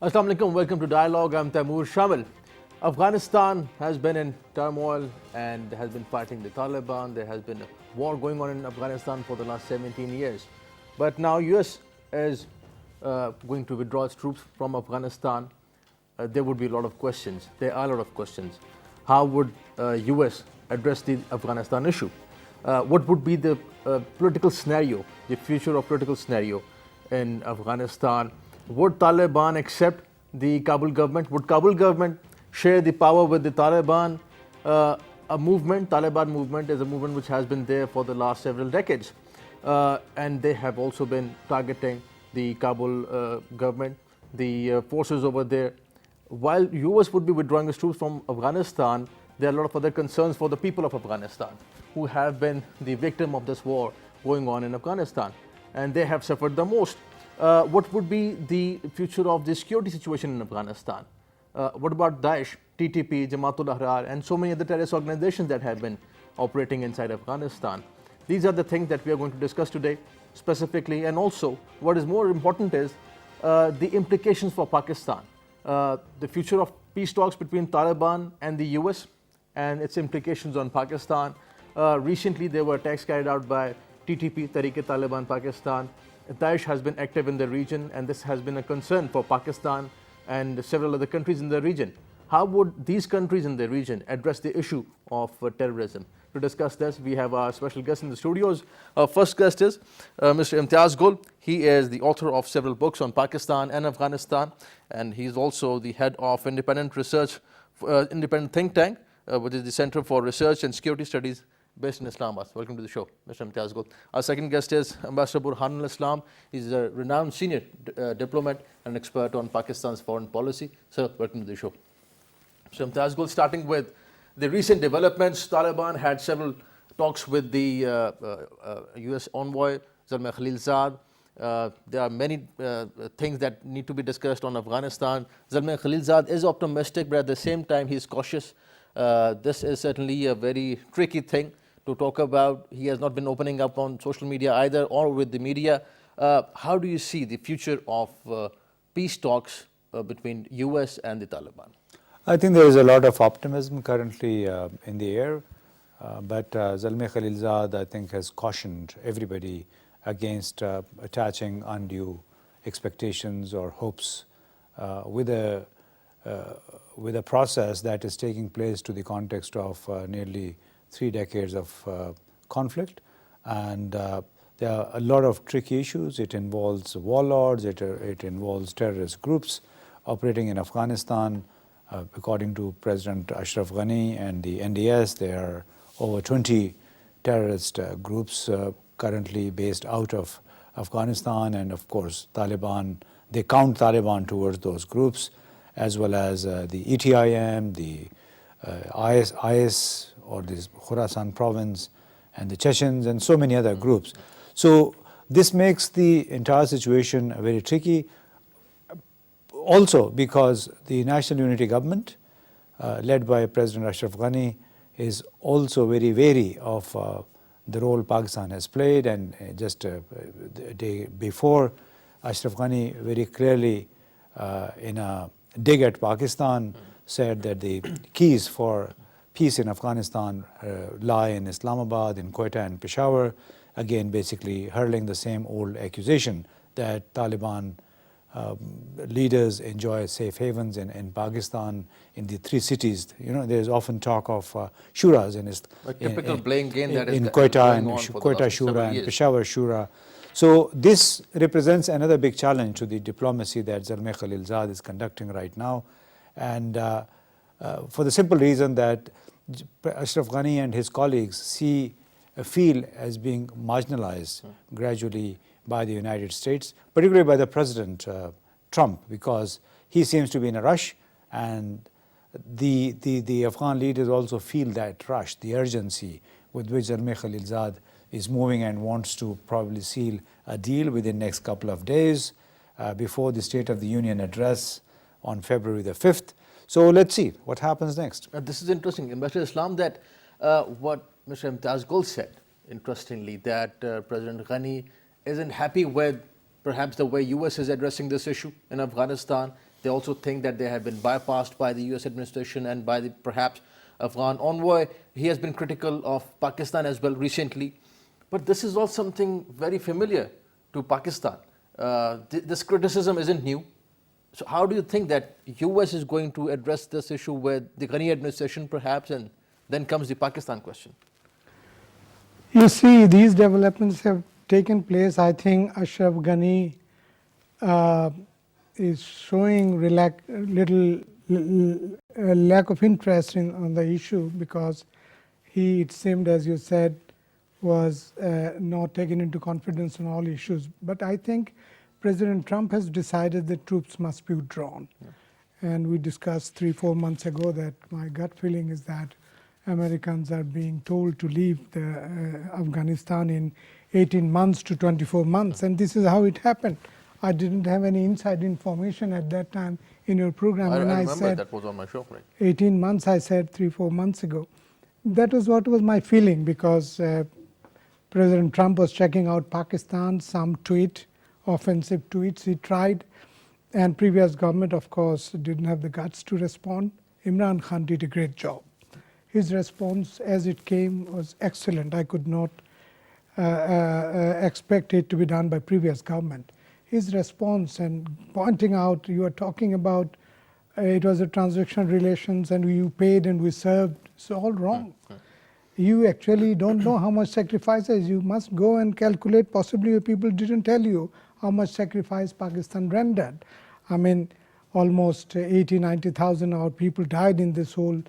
Assalamu alaikum, welcome to Dialogue. I'm Taimur. Shamil. Afghanistan has been in turmoil and has been fighting the Taliban. There has been a war going on in Afghanistan for the last 17 years. But now US is going to withdraw its troops from Afghanistan. There would be a lot of questions. There are a lot of questions. How would US address the Afghanistan issue? What would be the political scenario, the future of political scenario in Afghanistan? Would Taliban accept the Kabul government? Would Kabul government share the power with the Taliban? Taliban movement is a movement which has been there for the last several decades. And they have also been targeting the Kabul government, the forces over there. While US would be withdrawing its troops from Afghanistan, there are a lot of other concerns for the people of Afghanistan who have been the victim of this war going on in Afghanistan. And they have suffered the most. What would be the future of the security situation in Afghanistan? What about Daesh, TTP, Jamaatul Ahrar, and so many other terrorist organizations that have been operating inside Afghanistan? These are the things that we are going to discuss today specifically. And also, what is more important is the implications for Pakistan. The future of peace talks between Taliban and the US and its implications on Pakistan. Recently, there were attacks carried out by TTP, Tariq-e-Taliban Pakistan. Daesh has been active in the region, and this has been a concern for Pakistan and several other countries in the region. How would these countries in the region address the issue of terrorism? To discuss this, we have our special guest in the studios. Our first guest is Mr. Imtiaz. He is the author of several books on Pakistan and Afghanistan, and he's also the head of independent think tank, which is the Center for Research and Security Studies based in Islamabad. Welcome to the show, Mr. Imtiaz. Our second guest is Ambassador Burhan al-Islam. He's a renowned senior diplomat and expert on Pakistan's foreign policy. Sir, welcome to the show. So Imtiaz, starting with the recent developments, Taliban had several talks with the US envoy, Zalmay Khalilzad. There are many things that need to be discussed on Afghanistan. Zalmay Khalilzad is optimistic, but at the same time, he's cautious. This is certainly a very tricky thing to talk about. He has not been opening up on social media either or with the media. How do you see the future of peace talks between US and the Taliban? I think there is a lot of optimism currently in the air, but Zalmay Khalilzad, I think, has cautioned everybody against attaching undue expectations or hopes with a process that is taking place to the context of nearly 3 decades of conflict. And there are a lot of tricky issues. It involves warlords, it involves terrorist groups operating in Afghanistan. According to President Ashraf Ghani and the NDS, there are over 20 terrorist groups currently based out of Afghanistan, and of course Taliban, they count Taliban towards those groups, as well as the ETIM, the IS or this Khorasan province, and the Chechens, and so many other groups. So this makes the entire situation very tricky. Also because the National Unity Government, led by President Ashraf Ghani, is also very wary of the role Pakistan has played. And just a day before, Ashraf Ghani very clearly, in a dig at Pakistan, said that the keys for peace in Afghanistan lie in Islamabad, in Quetta and Peshawar, again basically hurling the same old accusation that Taliban leaders enjoy safe havens in Pakistan, in the 3 cities. You know, there's often talk of shuras in typical blame game that is in Quetta and Quetta Shura and Peshawar Shura. So this represents another big challenge to the diplomacy that Zalmay Khalilzad is conducting right now, and for the simple reason that Ashraf Ghani and his colleagues feel as being marginalized gradually by the United States, particularly by the President Trump, because he seems to be in a rush, and the Afghan leaders also feel that rush, the urgency with which Zalmay Khalilzad is moving and wants to probably seal a deal within the next couple of days before the State of the Union address on February the 5th. So let's see what happens next. This is interesting, Ambassador Islam, that what Mr. Imtiaz said, interestingly, that President Ghani isn't happy with perhaps the way US is addressing this issue in Afghanistan. They also think that they have been bypassed by the US administration and by the perhaps Afghan envoy. He has been critical of Pakistan as well recently. But this is all something very familiar to Pakistan. This criticism isn't new. So how do you think that US is going to address this issue with the Ghani administration perhaps, and then comes the Pakistan question? You see, these developments have taken place. I think Ashraf Ghani is showing little lack of interest on the issue, because he, it seemed, as you said, was not taken into confidence on all issues. But I think President Trump has decided that troops must be withdrawn. Yeah. And we discussed 3-4 months ago that my gut feeling is that Americans are being told to leave Afghanistan in 18 months to 24 months. And this is how it happened. I didn't have any inside information at that time in your program. I remember said that was on my show, right? 18 months, I said 3-4 months ago. That was what was my feeling, because President Trump was checking out Pakistan, some offensive tweets he tried, and previous government, of course, didn't have the guts to respond. Imran Khan did a great job. His response as it came was excellent. I could not expect it to be done by previous government. His response and pointing out, you are talking about it was a transactional relations and you paid and we served. It's all wrong. You actually don't know how much sacrifices. You must go and calculate. Possibly your people didn't tell you how much sacrifice Pakistan rendered. I mean, almost 90,000 our people died in this whole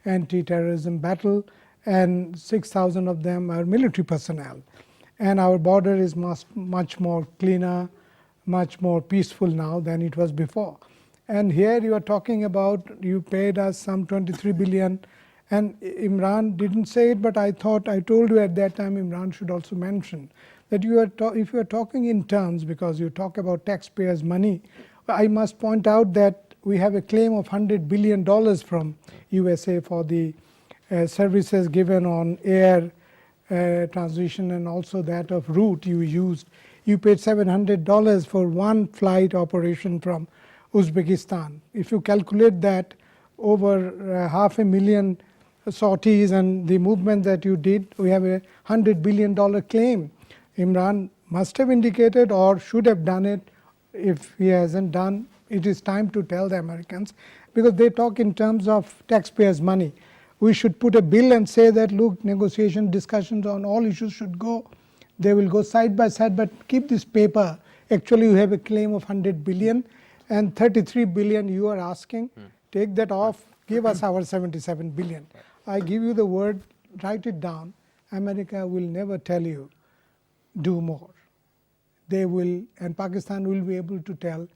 anti-terrorism battle, and 6,000 of them are military personnel. And our border is much more cleaner, much more peaceful now than it was before. And here you are talking about, you paid us some 23 billion, and Imran didn't say it, but I thought, I told you at that time, Imran should also mention that if you are talking in terms, because you talk about taxpayers' money, I must point out that we have a claim of $100 billion from USA for the services given on air transition and also that of route you used. You paid $700 for one flight operation from Uzbekistan. If you calculate that over 500,000 sorties and the movement that you did, we have a $100 billion claim. Imran must have indicated or should have done it. If he hasn't done, it is time to tell the Americans, because they talk in terms of taxpayers' money. We should put a bill and say that, look, negotiation discussions on all issues should go. They will go side by side, but keep this paper. Actually, you have a claim of 100 billion and 33 billion you are asking. Take that off, give us our 77 billion. I give you the word, write it down. America will never tell you, do more. They will, and Pakistan will be able to tell,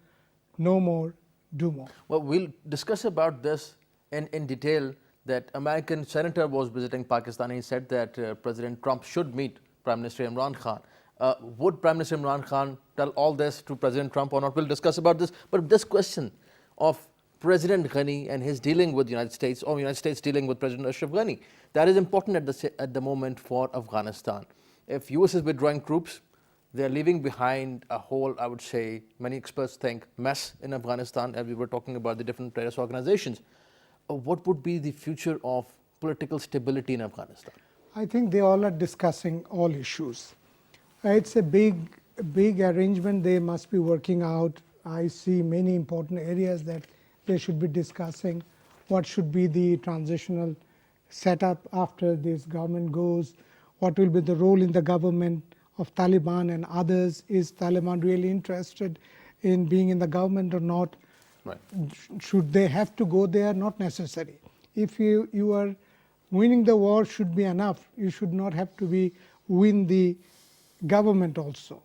no more, do more. Well, we'll discuss about this in detail. That American senator was visiting Pakistan. He said that President Trump should meet Prime Minister Imran Khan. Would Prime Minister Imran Khan tell all this to President Trump or not? We'll discuss about this. But this question of President Ghani and his dealing with the United States, or United States dealing with President Ashraf Ghani, that is important at the moment for Afghanistan. If US is withdrawing troops, they're leaving behind a whole, I would say, many experts think, mess in Afghanistan, as we were talking about the different terrorist organizations. What would be the future of political stability in Afghanistan? I think they all are discussing all issues. It's a big arrangement they must be working out. I see many important areas that they should be discussing. What should be the transitional setup after this government goes? What will be the role in the government of Taliban and others? Is Taliban really interested in being in the government or not? Right. Should they have to go there? Not necessary. If you are winning the war, should be enough. You should not have to win the government also.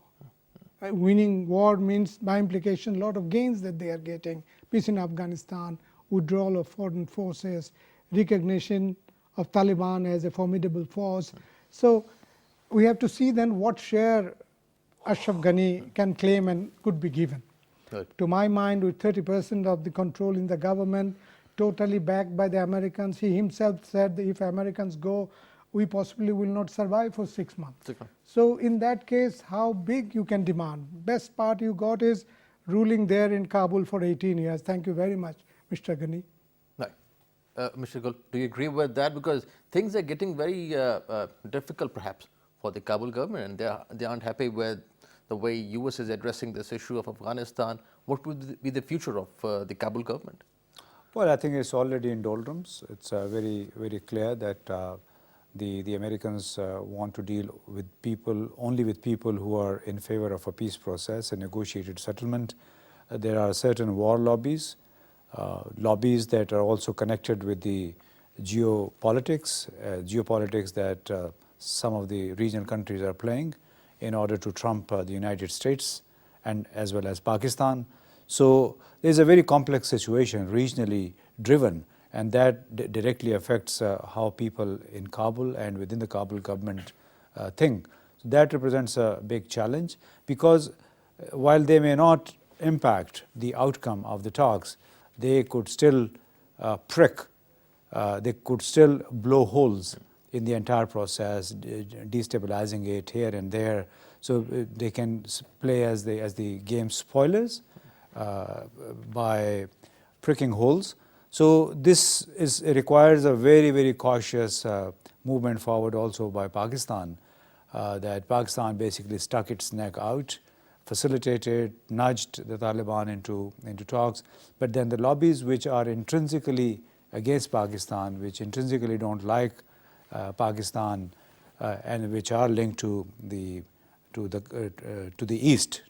Winning war means by implication a lot of gains that they are getting. Peace in Afghanistan, withdrawal of foreign forces, recognition of Taliban as a formidable force. So we have to see then what share Ashraf Ghani can claim and could be given. Right. To my mind, with 30% of the control in the government, totally backed by the Americans, he himself said that if Americans go, we possibly will not survive for 6 months. So in that case, how big you can demand? Best part you got is ruling there in Kabul for 18 years. Thank you very much, Mr. Ghani. Right. Mr. Gul, do you agree with that? Because things are getting very difficult perhaps for the Kabul government, and they aren't happy with the way US is addressing this issue of Afghanistan. What would be the future of the Kabul government? Well, I think it's already in doldrums. It's very, very clear that the Americans want to deal with people, only with people who are in favor of a peace process, a negotiated settlement. There are certain war lobbies, lobbies that are also connected with the geopolitics that some of the regional countries are playing in order to trump the United States and as well as Pakistan. So there's a very complex situation, regionally driven, and that directly affects how people in Kabul and within the Kabul government think. So that represents a big challenge, because while they may not impact the outcome of the talks, they could still prick, they could still blow holes in the entire process, destabilizing it here and there. So they can play as the game spoilers by pricking holes. So this requires a very, very cautious movement forward also by Pakistan, that Pakistan basically stuck its neck out, facilitated, nudged the Taliban into talks. But then the lobbies which are intrinsically against Pakistan, which intrinsically don't like Pakistan, and which are linked to the east,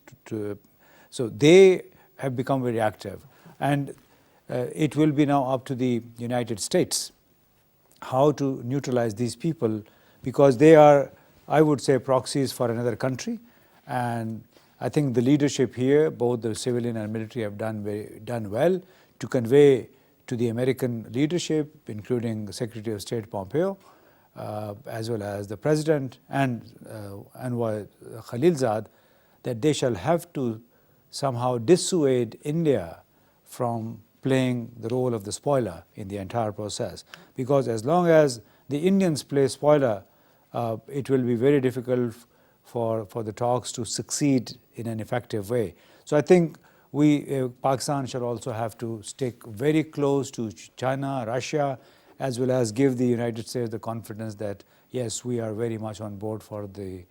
so they have become very active. And it will be now up to the United States how to neutralize these people, because they are, I would say, proxies for another country. And I think the leadership here, both the civilian and military, have done well to convey to the American leadership, including Secretary of State Pompeo, as well as the President and Anwar Khalilzad, that they shall have to somehow dissuade India from playing the role of the spoiler in the entire process. Because as long as the Indians play spoiler, it will be very difficult for the talks to succeed in an effective way. So I think Pakistan shall also have to stick very close to China, Russia, as well as give the United States the confidence that yes, we are very much on board for the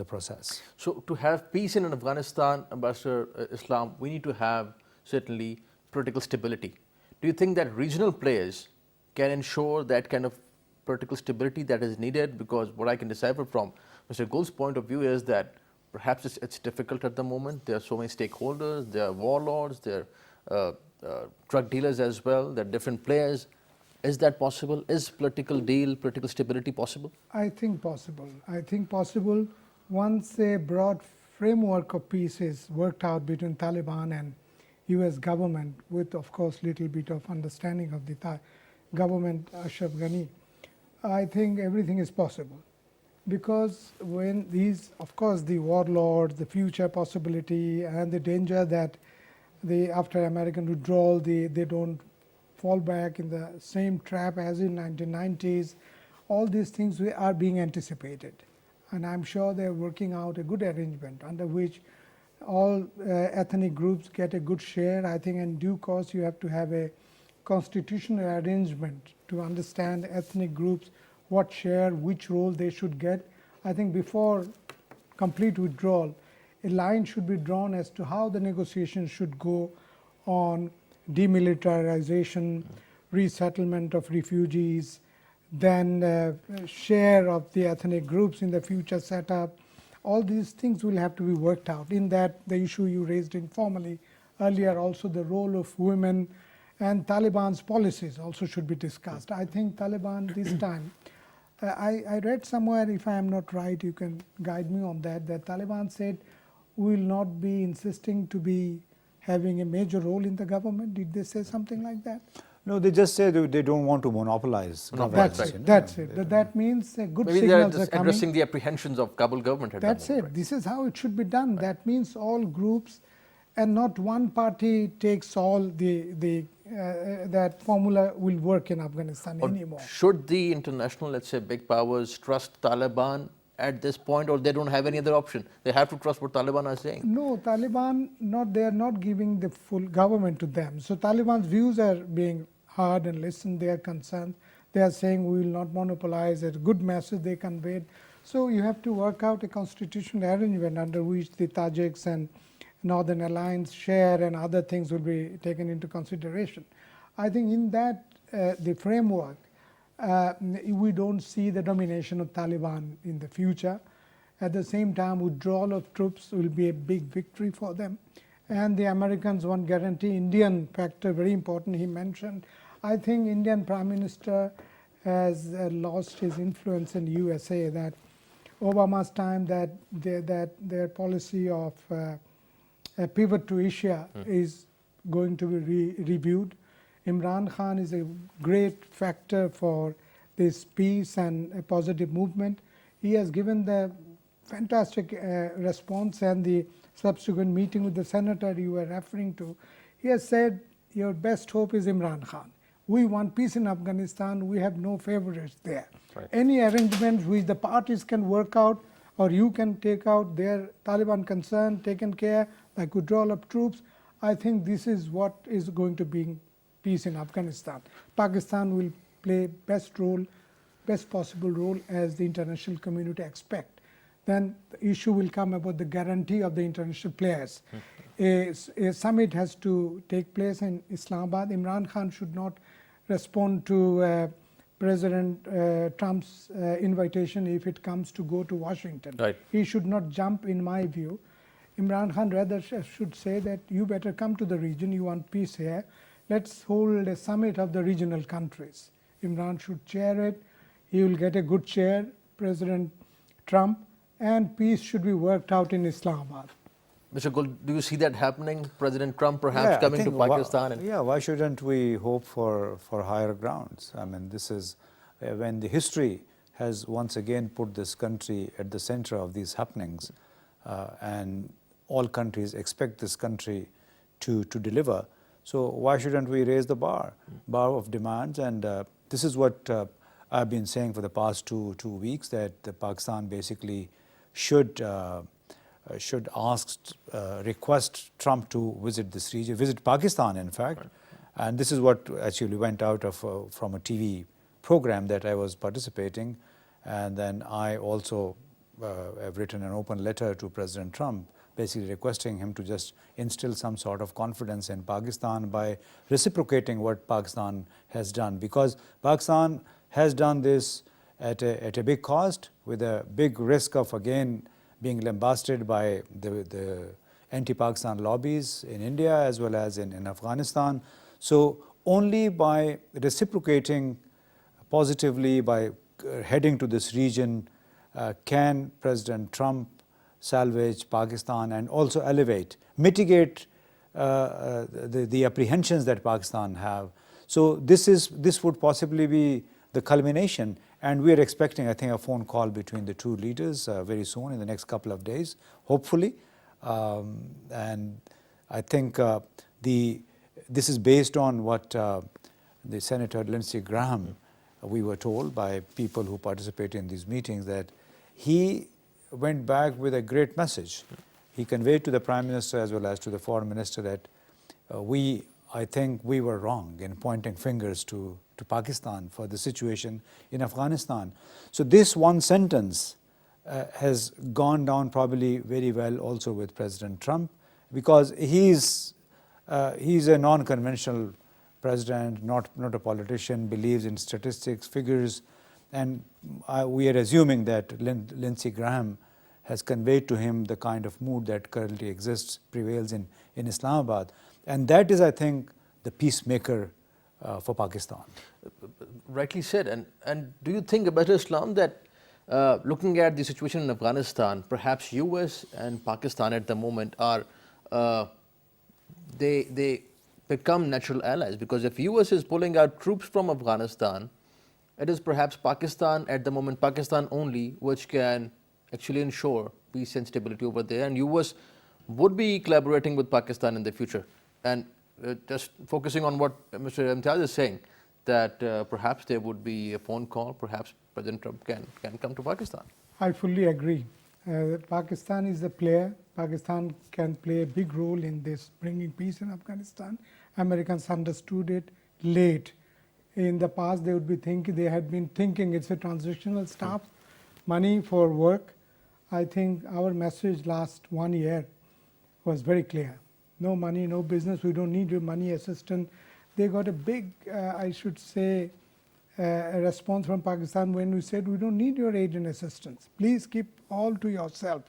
process. So to have peace in Afghanistan, Ambassador Islam, we need to have certainly political stability. Do you think that regional players can ensure that kind of political stability that is needed? Because what I can decipher from Mr. Gul's point of view is that perhaps it's difficult at the moment. There are so many stakeholders, there are warlords, there are drug dealers as well, there are different players. Is that possible? Is political stability possible? I think possible. I think possible once a broad framework of peace is worked out between Taliban and US government, with of course little bit of understanding of the government, Ashraf Ghani. I think everything is possible, because when these, of course, the warlords, the future possibility and the danger that after American withdrawal, they don't fall back in the same trap as in 1990s, all these things are being anticipated. And I'm sure they're working out a good arrangement under which all ethnic groups get a good share. I think in due course you have to have a constitutional arrangement to understand ethnic groups, what share, which role they should get. I think before complete withdrawal, a line should be drawn as to how the negotiations should go on demilitarization, resettlement of refugees, then share of the ethnic groups in the future setup. All these things will have to be worked out. In that, the issue you raised informally earlier, also the role of women and Taliban's policies also should be discussed. I think Taliban this time, I read somewhere, if I am not right, you can guide me on that Taliban said we will not be insisting to be having a major role in the government. Did they say something like that? No, they just say they don't want to monopolize governance. That's it. That means a good Maybe signals they're just are coming. addressing the apprehensions of Kabul government at That's that moment, it. right? This is how it should be done. Right. That means all groups, and not one party takes all that formula will work in Afghanistan anymore. Should the international, let's say, big powers trust Taliban at this point, or they don't have any other option? They have to trust what Taliban are saying. No, Taliban, they are not giving the full government to them. So Taliban's views are being heard and listened. They are concerned. They are saying we will not monopolize. It's a good message they conveyed. So you have to work out a constitutional arrangement under which the Tajiks and Northern Alliance share and other things will be taken into consideration. I think in that the framework, we don't see the domination of Taliban in the future. At the same time, withdrawal of troops will be a big victory for them. And the Americans want guarantee. Indian factor, very important, he mentioned. I think Indian Prime Minister has lost his influence in USA, that Obama's time that their policy of a pivot to Asia is going to be reviewed. Imran Khan is a great factor for this peace and a positive movement. He has given the fantastic response, and the subsequent meeting with the senator you were referring to, he has said your best hope is Imran Khan. We want peace in Afghanistan. We have no favorites there. Right. Any arrangements which the parties can work out, or you can take out their Taliban concern, taken care, like withdrawal of troops, I think this is what is going to bring peace in Afghanistan. Pakistan will play best possible role as the international community expect. Then the issue will come about the guarantee of the international players. A summit has to take place in Islamabad. Imran Khan should not respond to President Trump's invitation if it comes to go to Washington. Right. He should not jump, in my view. Imran Khan rather should say that you better come to the region, you want peace here. Let's hold a summit of the regional countries. Imran should chair it. He will get a good chair, President Trump, and peace should be worked out in Islamabad. Mr. Gul, do you see that happening? President Trump perhaps coming to Pakistan? Why shouldn't we hope for higher grounds? I mean, this is when the history has once again put this country at the center of these happenings, and all countries expect this country to deliver. So why shouldn't we raise the bar of demands? And this is what I've been saying for the past two weeks, that Pakistan basically should request Trump to visit this region, visit Pakistan, in fact. Right. And this is what actually went out of from a TV program that I was participating. And then I also have written an open letter to President Trump, basically requesting him to just instill some sort of confidence in Pakistan by reciprocating what Pakistan has done. Because Pakistan has done this at a big cost, with a big risk of, again, being lambasted by the anti-Pakistan lobbies in India as well as in Afghanistan. So only by reciprocating positively, by heading to this region, can President Trump salvage Pakistan and also mitigate the apprehensions that Pakistan have. So this would possibly be the culmination. And we are expecting, I think, a phone call between the two leaders very soon, in the next couple of days, hopefully. And I think this is based on what the Senator Lindsey Graham, we were told by people who participate in these meetings, that he went back with a great message. He conveyed to the Prime Minister as well as to the Foreign Minister that I think we were wrong in pointing fingers to Pakistan for the situation in Afghanistan. So this one sentence has gone down probably very well also with President Trump, because he's a non-conventional president, not a politician, believes in statistics, figures, and we are assuming that Lindsey Graham has conveyed to him the kind of mood that currently prevails in Islamabad. And that is, I think, the peacemaker for Pakistan. Rightly said. And do you think, Ambassador Islam, that looking at the situation in Afghanistan, perhaps US and Pakistan at the moment are, they become natural allies? Because if US is pulling out troops from Afghanistan, it is perhaps Pakistan at the moment, Pakistan only, which can actually ensure peace and stability over there. And US would be collaborating with Pakistan in the future. And just focusing on what Mr. Imtiaz is saying, that perhaps there would be a phone call, perhaps President Trump can come to Pakistan. I fully agree. Pakistan is the player. Pakistan can play a big role in this bringing peace in Afghanistan. Americans understood it late. In the past, they would be thinking, they had been thinking it's a transitional staff, money for work. I think our message last 1 year was very clear. No money, no business. We don't need your money assistance. They got a big, I should say, a response from Pakistan when we said, we don't need your aid and assistance. Please keep all to yourself.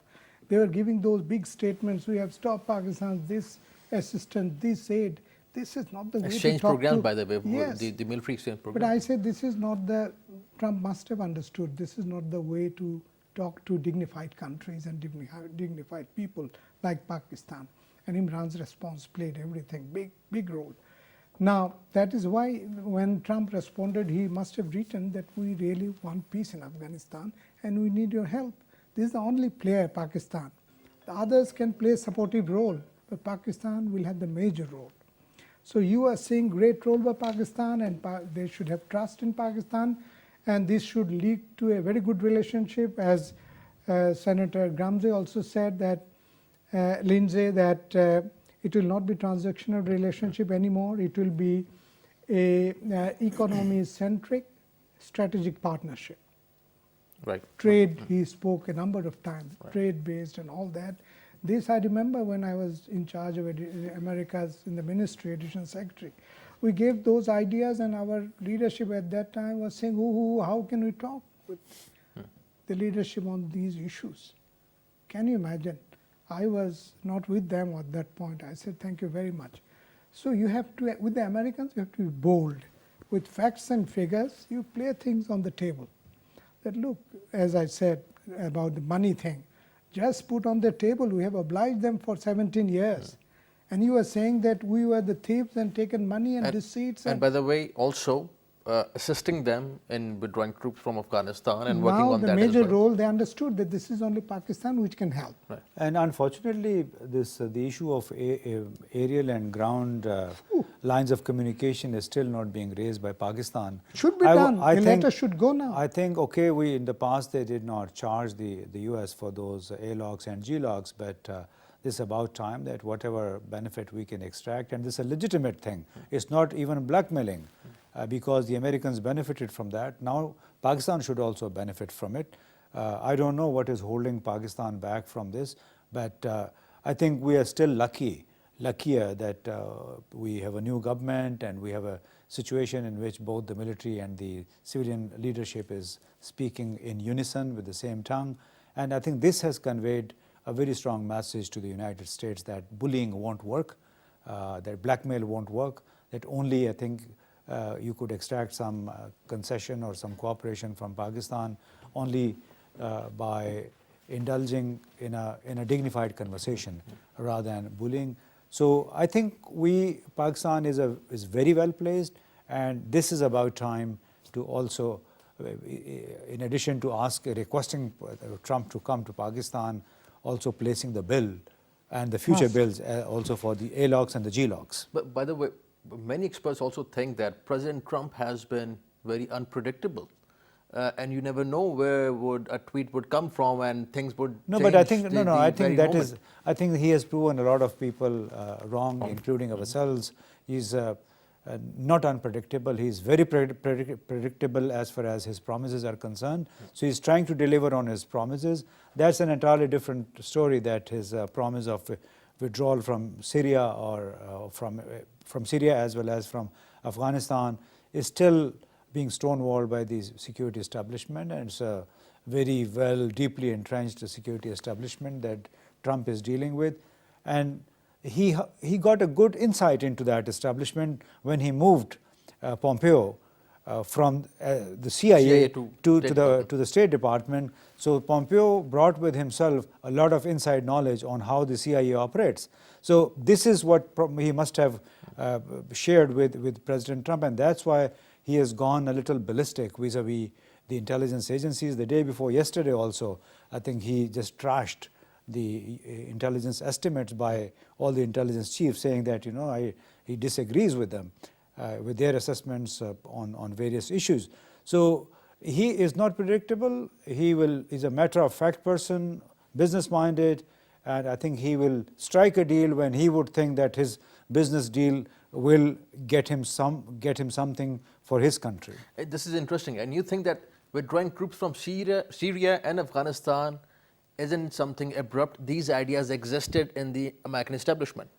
They were giving those big statements. We have stopped Pakistan, this assistance, this aid. This is not the way to talk Exchange program, by the way, Yes. the military exchange program. But I said this is not the, Trump must have understood, this is not the way to talk to dignified countries and dignified people like Pakistan. And Imran's response played everything, big role. Now, that is why when Trump responded, he must have written that we really want peace in Afghanistan and we need your help. This is the only player, Pakistan. The others can play a supportive role, but Pakistan will have the major role. So you are seeing great role by Pakistan, and they should have trust in Pakistan, and this should lead to a very good relationship. As Senator Gramsci also said that, Lindsay, that it will not be transactional relationship anymore. It will be a economy-centric strategic partnership. Right. Trade, he spoke a number of times, trade-based and all that. This I remember when I was in charge of Americas in the ministry, additional secretary. We gave those ideas, and our leadership at that time was saying, how can we talk with the leadership on these issues? Can you imagine? I was not with them at that point. I said, thank you very much. So you have to, with the Americans, you have to be bold. With facts and figures, you play things on the table. That look, as I said about the money thing, just put on the table, we have obliged them for 17 years. And you are saying that we were the thieves and taken money and receipts. And by the way, also assisting them in withdrawing troops from Afghanistan and working on that Now the as major well. role, they understood that this is only Pakistan which can help. Right. And unfortunately, the issue of aerial and ground lines of communication is still not being raised by Pakistan. Should be done. The letter should go now. I think, okay, in the past they did not charge the US for those A-logs and G-logs, but this is about time that whatever benefit we can extract, and this is a legitimate thing. It's not even blackmailing. Because the Americans benefited from that. Now Pakistan should also benefit from it. I don't know what is holding Pakistan back from this, but I think we are still luckier that we have a new government and we have a situation in which both the military and the civilian leadership is speaking in unison with the same tongue. And I think this has conveyed a very strong message to the United States that bullying won't work, that blackmail won't work, that only, I think, you could extract some concession or some cooperation from Pakistan only by indulging in a dignified conversation rather than bullying. So I think Pakistan is very well placed, and this is about time to also, in addition to requesting Trump to come to Pakistan, also placing the bill and the future bills also for the A-logs and the G-logs. But by the way, many experts also think that President Trump has been very unpredictable, and you never know where a tweet would come from, and things would change. But I think I think that moment. is. I think he has proven a lot of people wrong, including ourselves. He's not unpredictable. He's very predictable as far as his promises are concerned. So he's trying to deliver on his promises. That's an entirely different story. That his promise of withdrawal from Syria or from Syria as well as from Afghanistan is still being stonewalled by the security establishment, and it's a very deeply entrenched security establishment that Trump is dealing with. And he got a good insight into that establishment when he moved Pompeo from the CIA to the State Department. So Pompeo brought with himself a lot of inside knowledge on how the CIA operates. So this is what he must have shared with President Trump, and that's why he has gone a little ballistic vis-a-vis the intelligence agencies. The day before yesterday also, I think he just trashed the intelligence estimates by all the intelligence chiefs, saying that he disagrees with them, with their assessments on various issues. So he is not predictable. He's a matter of fact person, business minded, and I think he will strike a deal when he would think that his business deal will get him something for his country. This is interesting. And you think that withdrawing troops from Syria and Afghanistan isn't something abrupt? These ideas existed in the American establishment.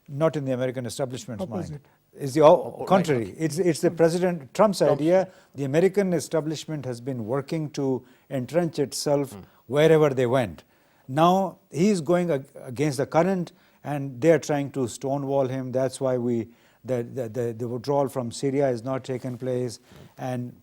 Not in the American establishment's Opposite. mind. It's the contrary. It's the President Trump's idea. The American establishment has been working to entrench itself wherever they went. Now he's going against the current, and they're trying to stonewall him. That's why the withdrawal from Syria has not taken place. And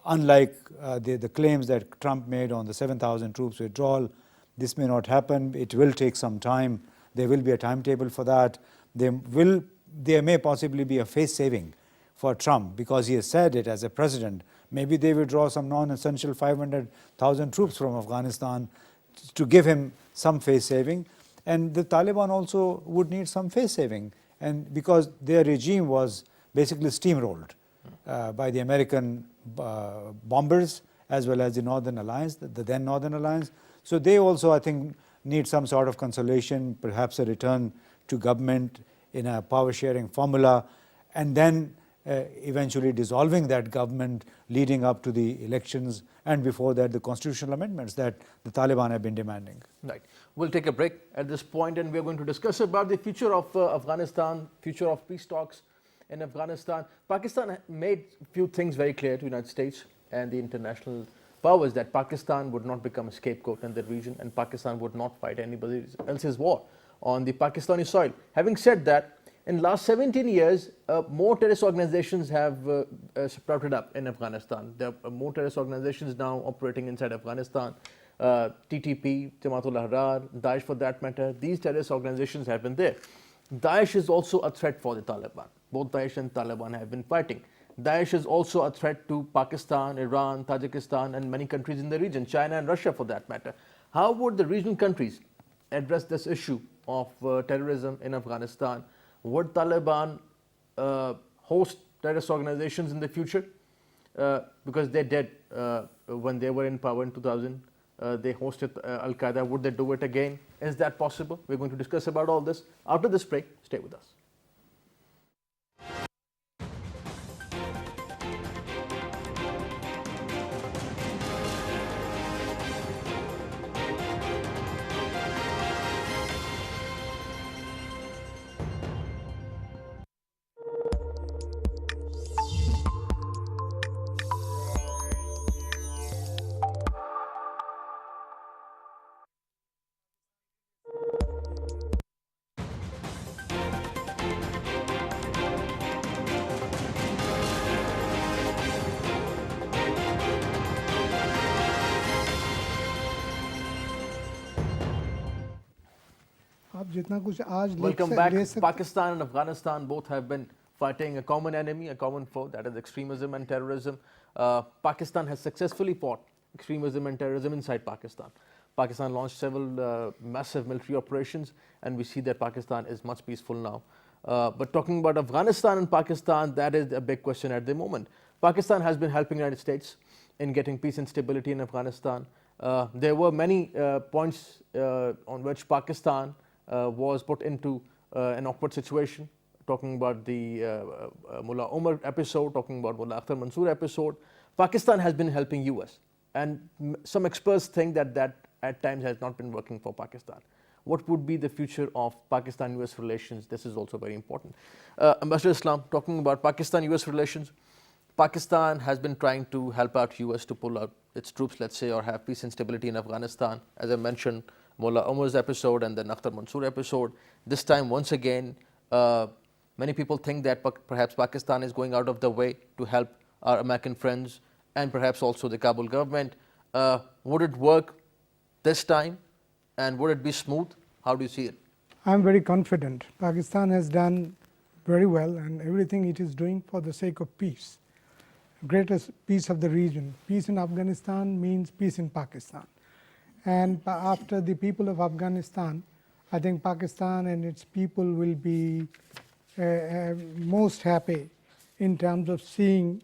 unlike the claims that Trump made on the 7,000 troops withdrawal, this may not happen. It will take some time. There will be a timetable for that. There may possibly be a face saving for Trump because he has said it as a president. Maybe they withdraw some non-essential 500,000 troops from Afghanistan to give him some face saving. And the Taliban also would need some face saving, and because their regime was basically steamrolled by the American bombers as well as the Northern Alliance, the then Northern Alliance. So they also, I think, need some sort of consolation, perhaps a return to government in a power sharing formula, and then eventually dissolving that government leading up to the elections, and before that the constitutional amendments that the Taliban have been demanding. Right. We'll take a break at this point, and we're going to discuss about the future of Afghanistan, future of peace talks in Afghanistan. Pakistan made a few things very clear to the United States and the international powers that Pakistan would not become a scapegoat in the region, and Pakistan would not fight anybody else's war on the Pakistani soil. Having said that, in the last 17 years, more terrorist organizations have sprouted up in Afghanistan. There are more terrorist organizations now operating inside Afghanistan. TTP, Jamaat al-Ahrar, Daesh for that matter, these terrorist organizations have been there. Daesh is also a threat for the Taliban. Both Daesh and Taliban have been fighting. Daesh is also a threat to Pakistan, Iran, Tajikistan, and many countries in the region, China and Russia for that matter. How would the regional countries address this issue of terrorism in Afghanistan? Would Taliban host terrorist organizations in the future? Because they did when they were in power in 2000. They hosted Al-Qaeda. Would they do it again? Is that possible? We're going to discuss about all this after this break. Stay with us. Welcome back. Pakistan and Afghanistan both have been fighting a common enemy, a common foe, that is extremism and terrorism. Pakistan has successfully fought extremism and terrorism inside Pakistan. Pakistan launched several massive military operations, and we see that Pakistan is much peaceful now. But talking about Afghanistan and Pakistan, that is a big question at the moment. Pakistan has been helping the United States in getting peace and stability in Afghanistan. There were many points on which Pakistan was put into an awkward situation, talking about the Mullah Omar episode, talking about Mullah Akhtar Mansoor episode. Pakistan has been helping US, and some experts think that that at times has not been working for Pakistan. What would be the future of Pakistan-US relations? This is also very important. Ambassador Islam, talking about Pakistan-US relations, Pakistan has been trying to help out US to pull out its troops, let's say, or have peace and stability in Afghanistan. As I mentioned, Mullah Omar's episode and the Akhtar Mansoor episode. This time, once again, many people think that perhaps Pakistan is going out of the way to help our American friends and perhaps also the Kabul government. Would it work this time, and would it be smooth? How do you see it? I'm very confident. Pakistan has done very well, and everything it is doing for the sake of peace. Greatest peace of the region. Peace in Afghanistan means peace in Pakistan. And after the people of Afghanistan, I think Pakistan and its people will be most happy in terms of seeing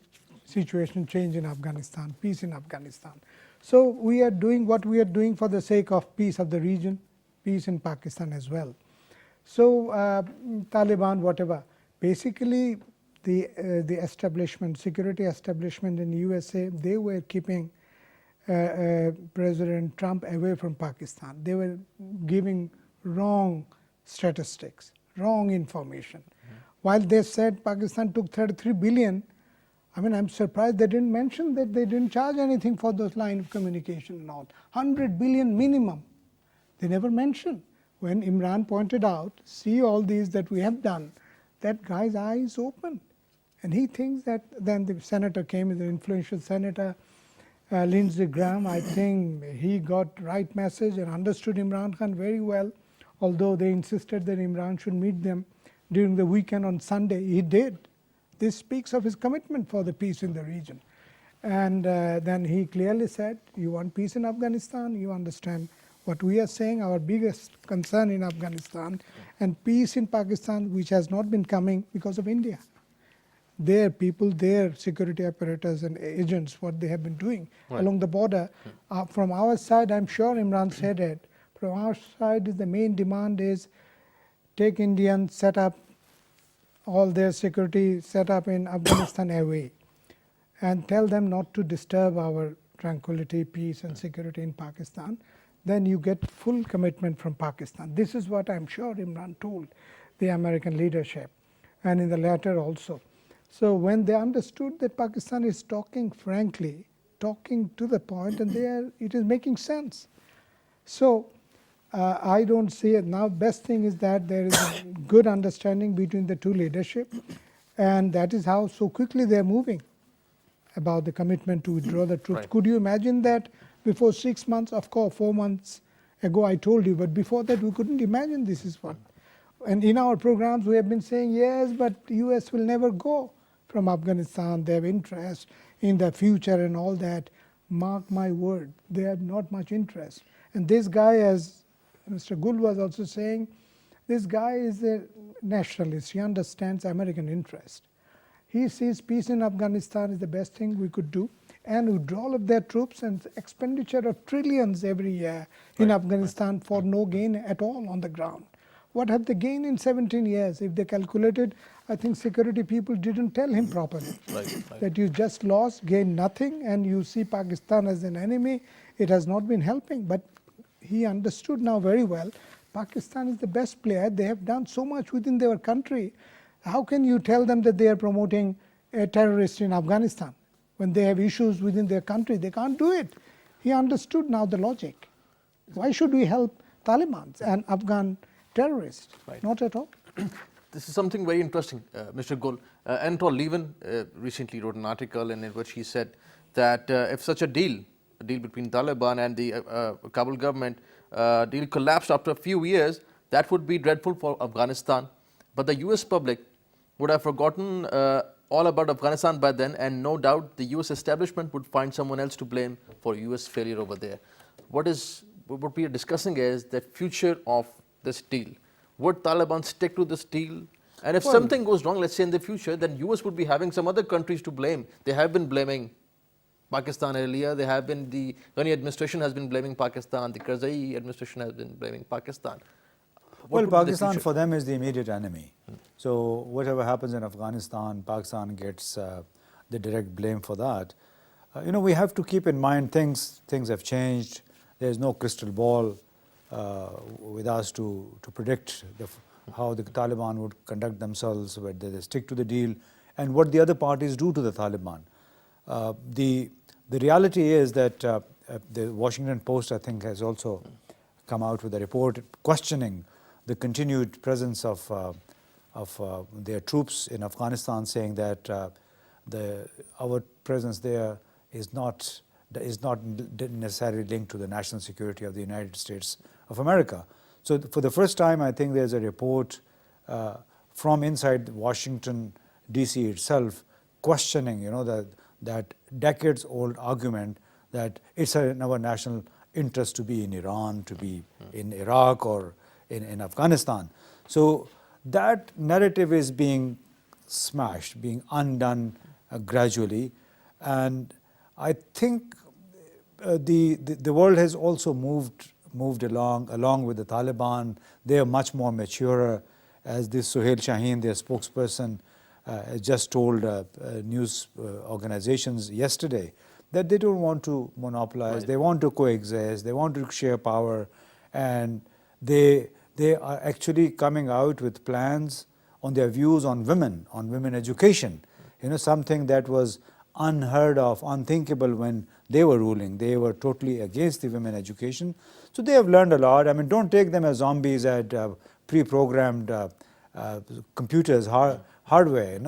situation change in Afghanistan, peace in Afghanistan. So we are doing what we are doing for the sake of peace of the region, peace in Pakistan as well. So Taliban, whatever, basically the establishment, security establishment in USA, they were keeping President Trump away from Pakistan. They were giving wrong statistics, wrong information. While they said Pakistan took 33 billion, I mean, I'm surprised they didn't mention that they didn't charge anything for those line of communication and all. 100 billion minimum. They never mentioned. When Imran pointed out, see all these that we have done, that guy's eyes opened. And he thinks that then the senator came, the influential senator, Lindsey Graham, I think he got right message and understood Imran Khan very well, although they insisted that Imran should meet them during the weekend on Sunday. He did. This speaks of his commitment for the peace in the region. And then he clearly said, you want peace in Afghanistan, you understand what we are saying, our biggest concern in Afghanistan, and peace in Pakistan, which has not been coming because of India. Their people, their security apparatus and agents, what they have been doing along the border. From our side, I'm sure Imran said it, from our side the main demand is take Indians, set up all their security set up in Afghanistan away, and tell them not to disturb our tranquility, peace and security in Pakistan. Then you get full commitment from Pakistan. This is what I'm sure Imran told the American leadership, and in the letter also. So when they understood that Pakistan is talking frankly, talking to the point, and it is making sense. So I don't see it now. Best thing is that there is a good understanding between the two leadership, and that is how so quickly they are moving about the commitment to withdraw the troops. Right. Could you imagine that before 6 months? Of course, 4 months ago I told you, but before that we couldn't imagine this is what. And in our programs we have been saying, yes, but US will never go from Afghanistan. They have interest in the future and all that. Mark my word, they have not much interest. And this guy, as Mr. Gul was also saying, this guy is a nationalist. He understands American interest. He sees peace in Afghanistan is the best thing we could do, and withdrawal of their troops and expenditure of trillions every year in Afghanistan for no gain at all on the ground. What have they gained in 17 years? If they calculated, I think security people didn't tell him properly. That you just lost, gained nothing, and you see Pakistan as an enemy. It has not been helping, but he understood now very well, Pakistan is the best player. They have done so much within their country. How can you tell them that they are promoting a terrorist in Afghanistan when they have issues within their country? They can't do it. He understood now the logic. Why should we help Taliban and Afghan terrorists? Not at all. This is something very interesting, Mr. Gul. Anatol Levin recently wrote an article in which he said that if such a deal between Taliban and the Kabul government, deal collapsed after a few years, that would be dreadful for Afghanistan. But the US public would have forgotten all about Afghanistan by then, and no doubt the US establishment would find someone else to blame for US failure over there. What we are discussing is the future of this deal. Would Taliban stick to this deal? And if something goes wrong, let's say in the future, then US would be having some other countries to blame. They have been blaming Pakistan earlier. They have been, the Ghani administration has been blaming Pakistan. The Karzai administration has been blaming Pakistan. Well, Pakistan for them is the immediate enemy. So whatever happens in Afghanistan, Pakistan gets the direct blame for that. We have to keep in mind things have changed. There's no crystal ball with us to predict how the Taliban would conduct themselves, whether they stick to the deal, and what the other parties do to the Taliban. The reality is that the Washington Post, I think, has also come out with a report questioning the continued presence of their troops in Afghanistan, saying that our presence there is not necessarily linked to the national security of the United States of America. So for the first time, I think there's a report from inside Washington, D.C. itself, questioning, that decades-old argument that it's in our national interest to be in Iran, to be in Iraq or in Afghanistan. So that narrative is being smashed, being undone gradually. And I think the world has also moved along with the Taliban. They are much more mature, as this Suhail Shaheen, their spokesperson, just told news organizations yesterday that they don't want to monopolize, they want to coexist, they want to share power, and they are actually coming out with plans on their views on women education. Something that was unheard of, unthinkable when they were ruling. They were totally against the women education. So they have learned a lot. I mean, don't take them as zombies at pre-programmed computers, hardware.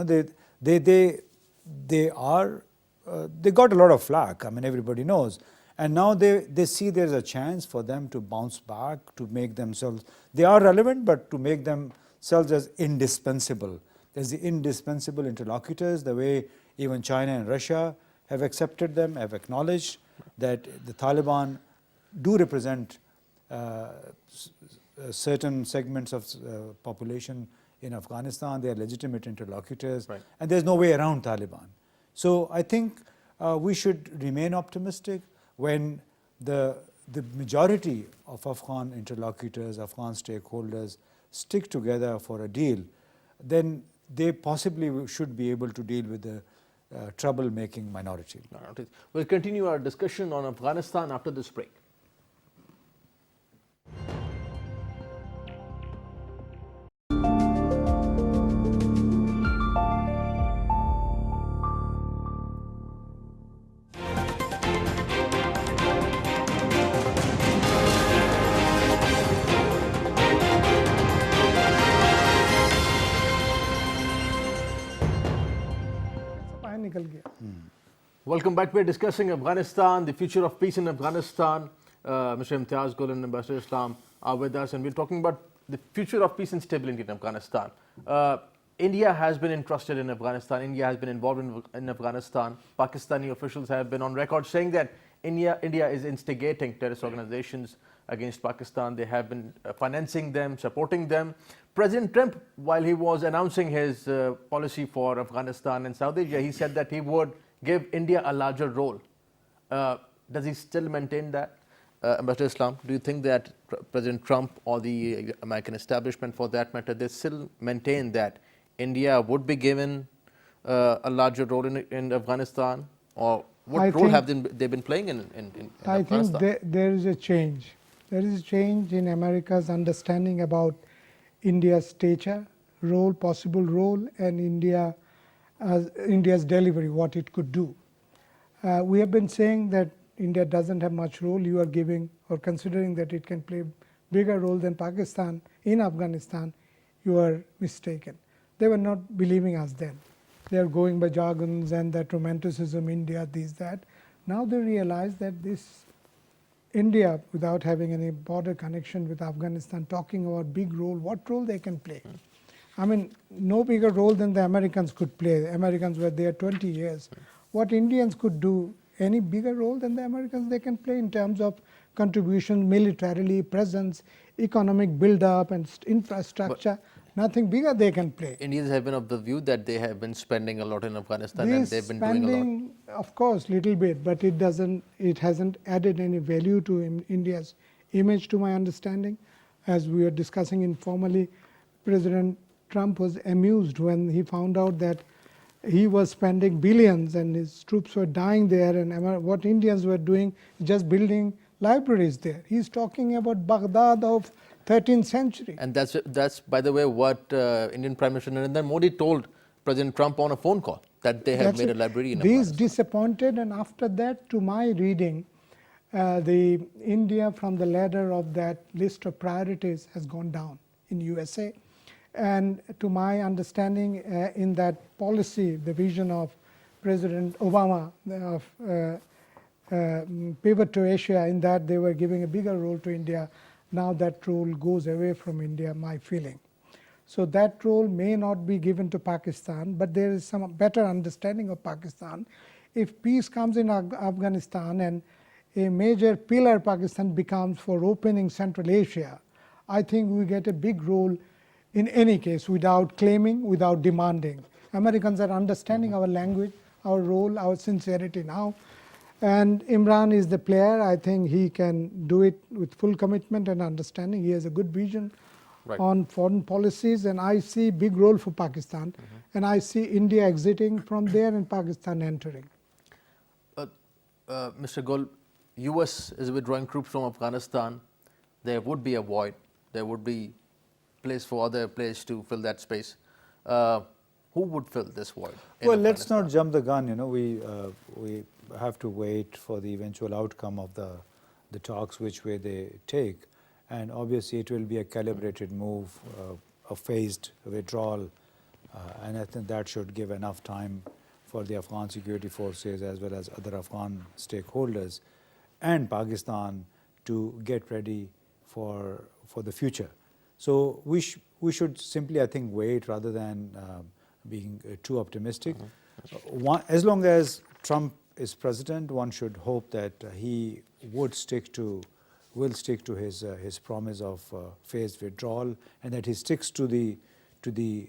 They got a lot of flack. I mean, everybody knows. And now they see there's a chance for them to bounce back, to make themselves, they are relevant, but to make themselves as indispensable. As the indispensable interlocutors, the way even China and Russia have accepted them, have acknowledged that the Taliban do represent certain segments of population in Afghanistan. They are legitimate interlocutors, right, and there's no way around Taliban. So I think we should remain optimistic when the majority of Afghan interlocutors, Afghan stakeholders stick together for a deal, then they possibly should be able to deal with the troublemaking minority. We'll continue our discussion on Afghanistan after this break. Welcome back. We're discussing Afghanistan, the future of peace in Afghanistan. Mr. Imtiaz and Ambassador Islam are with us, and we're talking about the future of peace and stability in Afghanistan. India has been entrusted in Afghanistan. India has been involved in Afghanistan. Pakistani officials have been on record saying that India is instigating terrorist organizations against Pakistan. They have been financing them, supporting them. President Trump, while he was announcing his policy for Afghanistan and South Asia, he said that he would give India a larger role. Does he still maintain that? Ambassador Islam, do you think that President Trump or the American establishment, for that matter, they still maintain that India would be given a larger role in Afghanistan? Or what role have they been playing in Afghanistan? I think there is a change. There is a change in America's understanding about India's stature, role, possible role, and India's delivery, what it could do. We have been saying that India doesn't have much role. You are giving or considering that it can play bigger role than Pakistan in Afghanistan. You are mistaken. They were not believing us then. They are going by jargons and that romanticism, India, this, that. Now they realize that this India, without having any border connection with Afghanistan, talking about big role, what role they can play. I mean, no bigger role than the Americans could play. The Americans were there 20 years. What Indians could do, any bigger role than the Americans they can play in terms of contribution, militarily, presence, economic build-up and infrastructure. Nothing bigger they can play. Indians have been of the view that they have been spending a lot in Afghanistan and they've been doing a lot. Of course, little bit, but it hasn't added any value to India's image, to my understanding. As we were discussing informally, President Trump was amused when he found out that he was spending billions and his troops were dying there, and what Indians were doing, just building libraries there. He's talking about Baghdad of 13th century. And that's by the way, what Indian Prime Minister Narendra Modi told President Trump on a phone call, that they have made a library in Afghanistan. He's disappointed, and after that, to my reading, the India from the ladder of that list of priorities has gone down in USA. And to my understanding, in that policy, the vision of President Obama of pivot to Asia, in that they were giving a bigger role to India. Now that role goes away from India, my feeling. So that role may not be given to Pakistan, but there is some better understanding of Pakistan. If peace comes in Afghanistan and a major pillar Pakistan becomes for opening Central Asia, I think we get a big role in any case, without claiming, without demanding. Americans are understanding our language, our role, our sincerity now. And Imran is the player. I think he can do it with full commitment and understanding. He has a good vision on foreign policies, and I see big role for Pakistan. And I see India exiting from there and Pakistan entering. Mr. Gul, US is withdrawing troops from Afghanistan. There would be a void. There would be place for other players to fill that space. Who would fill this void? Well, let's not jump the gun. We have to wait for the eventual outcome of the talks, which way they take. And obviously, it will be a calibrated move, a phased withdrawal. And I think that should give enough time for the Afghan security forces as well as other Afghan stakeholders and Pakistan to get ready for the future. So we should simply, I think, wait rather than being too optimistic. As long as Trump is president, one should hope that he will stick to his promise of phased withdrawal, and that he sticks to the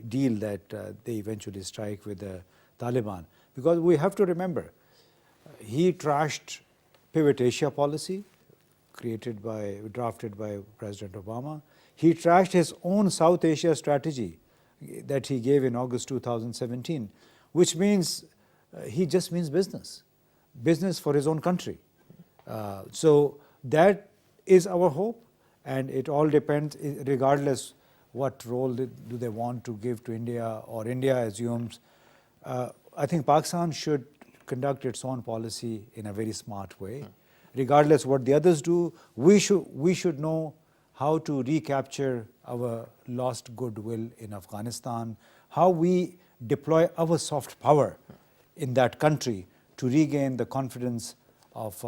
deal that they eventually strike with the Taliban. Because we have to remember, he trashed Pivot Asia policy drafted by President Obama. He trashed his own South Asia strategy that he gave in August 2017, which means he just means business for his own country. So that is our hope, and it all depends, regardless what role do they want to give to India or India assumes. I think Pakistan should conduct its own policy in a very smart way. Regardless what the others do, we should know how to recapture our lost goodwill in Afghanistan, how we deploy our soft power in that country to regain the confidence of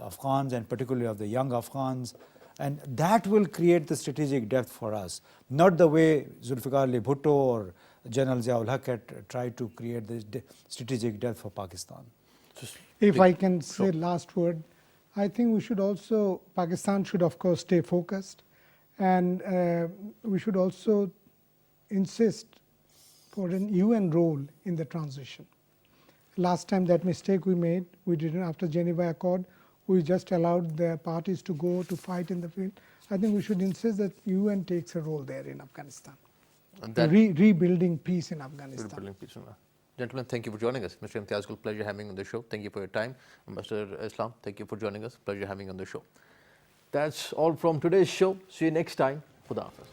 Afghans, and particularly of the young Afghans. And that will create the strategic depth for us, not the way Zulfikar Ali Bhutto or General Ziaul Haq had tried to create the strategic depth for Pakistan. If I can say last word, I think we should also, Pakistan should of course stay focused, and we should also insist for an UN role in the transition. Last time that mistake we made, we didn't, after Geneva Accord, we just allowed the parties to go to fight in the field. I think we should insist that UN takes a role there in Afghanistan. Rebuilding peace in Afghanistan. Rebuilding peace. Gentlemen, thank you for joining us. Mr. Imtiaz, pleasure having you on the show. Thank you for your time. And Mr. Islam, thank you for joining us. Pleasure having you on the show. That's all from today's show. See you next time for the office.